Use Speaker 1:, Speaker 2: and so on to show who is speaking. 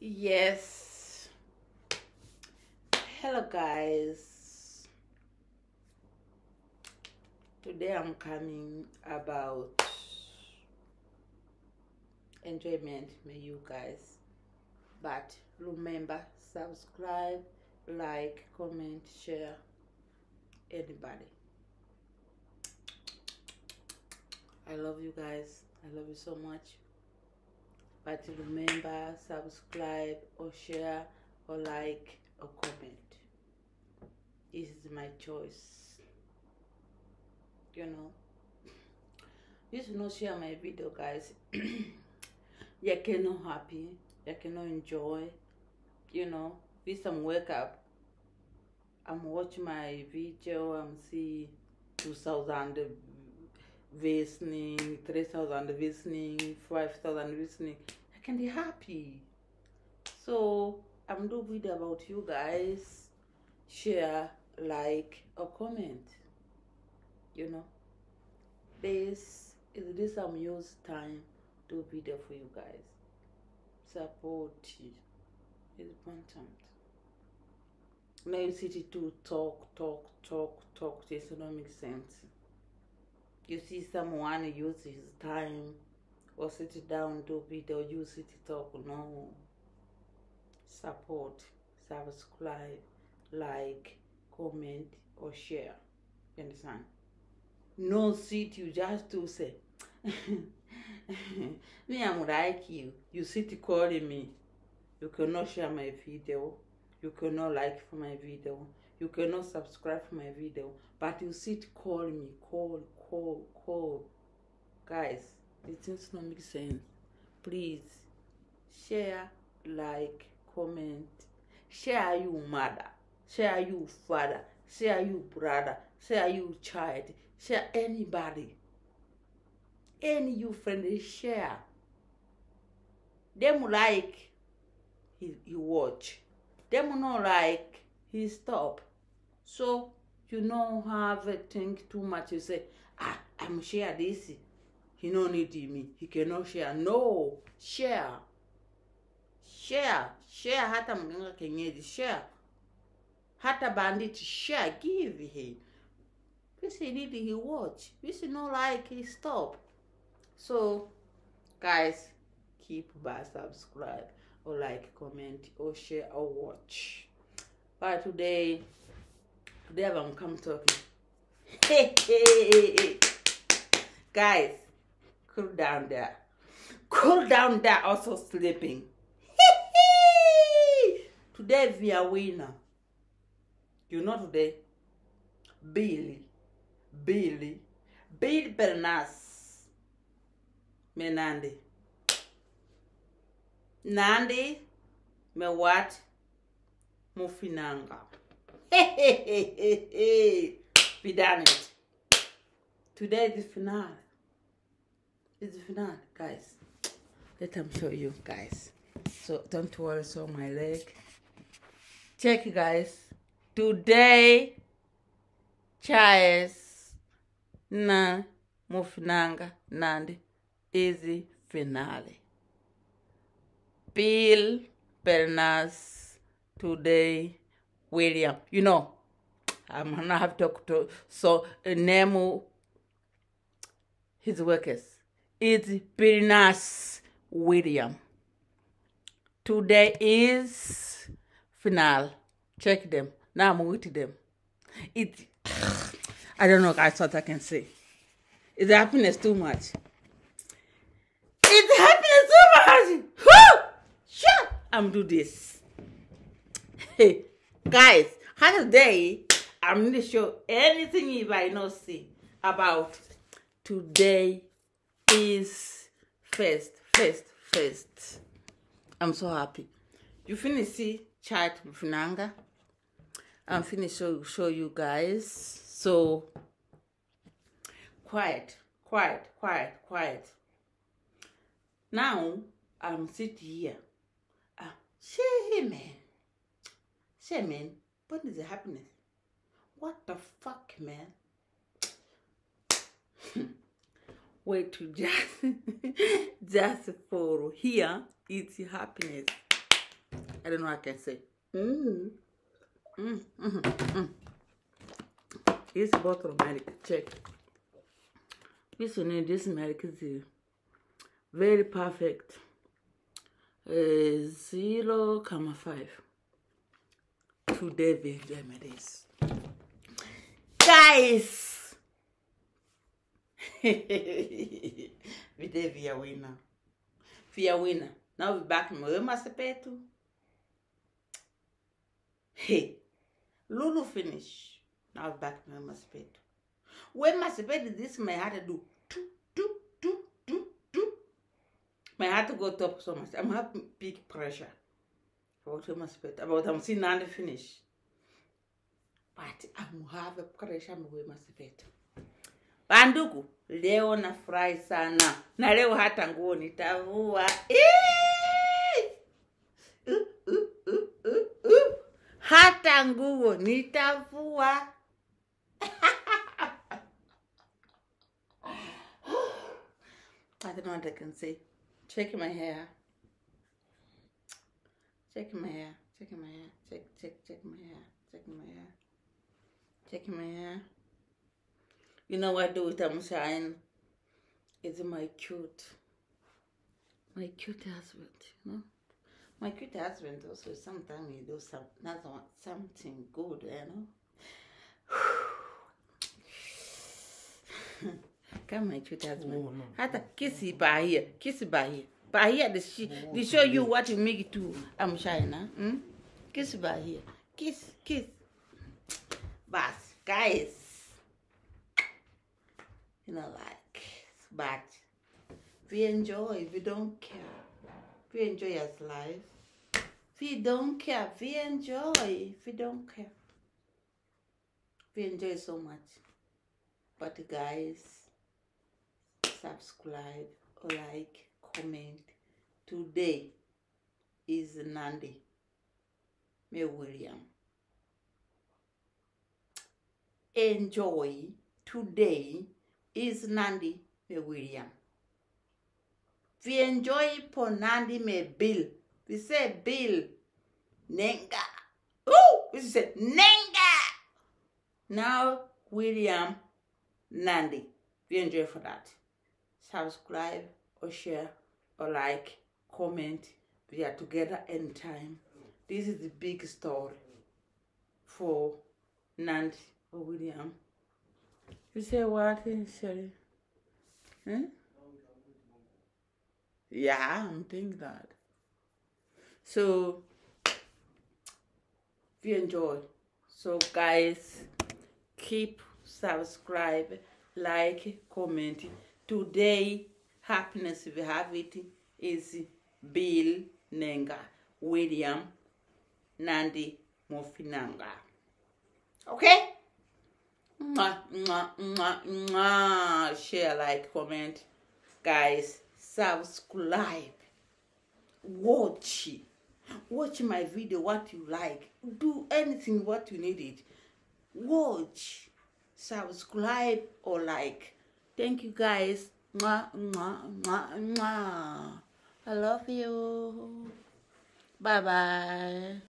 Speaker 1: Yes. Hello, guys. Today I'm coming about enjoyment with you guys. But remember, subscribe, like, comment, share. Anybody. I love you guys. I love you so much. But remember, subscribe or share or like or comment. This is my choice. You know. You should not share my video, guys. You cannot happy. You cannot enjoy. You know. With some wake up. I'm watching my video. I'm see 2,000 listening, 3,000 listening, 5,000 listening. I can be happy. So I'm doing video about you guys. Share, like, or comment. You know, this I'm use time to video for you guys. Support is important. Now you sit to talk. This don't make sense. You see someone use his time or sit down to video, you sit talk. No. Support, subscribe, like, comment, or share. You understand? No sit you just to say me I'm like you. You sit calling me. You cannot share my video. You cannot like for my video. You cannot subscribe for my video. But you sit call me. Call. Guys, it does not make sense. Please share, like, comment. Share you mother. Share you father. Share you brother. Share you child. Share anybody. Any you friend, share. Them like he watch. Them not like he stop. So you don't have a think too much. You say, I'm share this. He no need me. He cannot share. No, share. Share hata mganga kenyeji. Share hata bandit. Share, give him. This he need, he watch. This he not like, he stop. So guys, keep by subscribe or like, comment, or share, or watch. But today I'm come talking. Hey. Guys, cool down there. Cool down there, also sleeping. Today we are winner. You know today? Bill Bernas. Me Nandi. Me what? Mufinanga. We done it. Today is the finale. It's the finale, guys. Let me show you, guys. So don't worry, so my leg. Check, guys. Today, Charles na Mufinanga Nandi is the finale. Bill Bernas today. William, you know, I'm gonna have to talk to so name his workers. It's Bernas William. Today is final. Check them. Now I'm with them. I don't know, guys, what I can say. It's happiness too much. It's happiness too much. Woo! Shut! I'm do this. Hey. Guys, today I'm going to show anything if I not see about today is first. I'm so happy. You finish see chat with Nanga. I'm finished show you guys. So quiet. Now I'm sitting here. Say, man, what is the happiness? What the fuck, man? Wait to just for here, it's happiness. I don't know what I can say. This bottle of milk, check. This milk is very perfect. 0.5. Today we enjoy this. Guys! We did be a winner. We are winner. Now we're back in my masapetu. Hey, Lulu finish. Now we're back in my masapetu. When masapetu, this may have to do. My heart to go top so much. I'm having big pressure. About I'm seeing none finish. But I'm having pressure with my masapetu. Bandugu, leo na fry sana. Na leo hata nguo nitavua. Hata nguo nitavua. I don't know what I can say. Check my hair. Check my hair. Check my hair. Check my hair. Check my hair. Check my hair. You know what I do with them shine? It's my cute husband, you know? My cute husband also sometimes he does something good, you know? Come my cute husband.
Speaker 2: Oh, no.
Speaker 1: Hata kiss by here. Kiss by here. By here they show you what you make it to I'm shine, huh? Kiss by here. Kiss. But guys. You know, like, but we enjoy, we don't care. We enjoy as life. We don't care, we enjoy, we don't care. We enjoy so much. But guys, subscribe, like, comment. Today is Nandi. Me William. Enjoy. Today is Nandi me William. We enjoy for Nandi me Bill. We say Bill. Nenga. Oh, we say Nenga. Now William Nandi. We enjoy for that. Subscribe or share or like, comment. We are together anytime. This is the big story for Nandi or William. You say what, Sherry? Huh? Yeah, I'm thinking that. So, we enjoy. So, guys, keep subscribe, like, comment. Today, happiness we have it is Bill Nenga, William Nandi Mofinanga. Okay? Mwah, mwah, mwah, mwah. Share, like, comment. Guys, subscribe. Watch my video, what you like. Do anything what you need it. Watch, subscribe or like. Thank you guys. Mwah, mwah, mwah, mwah. I love you. Bye-bye.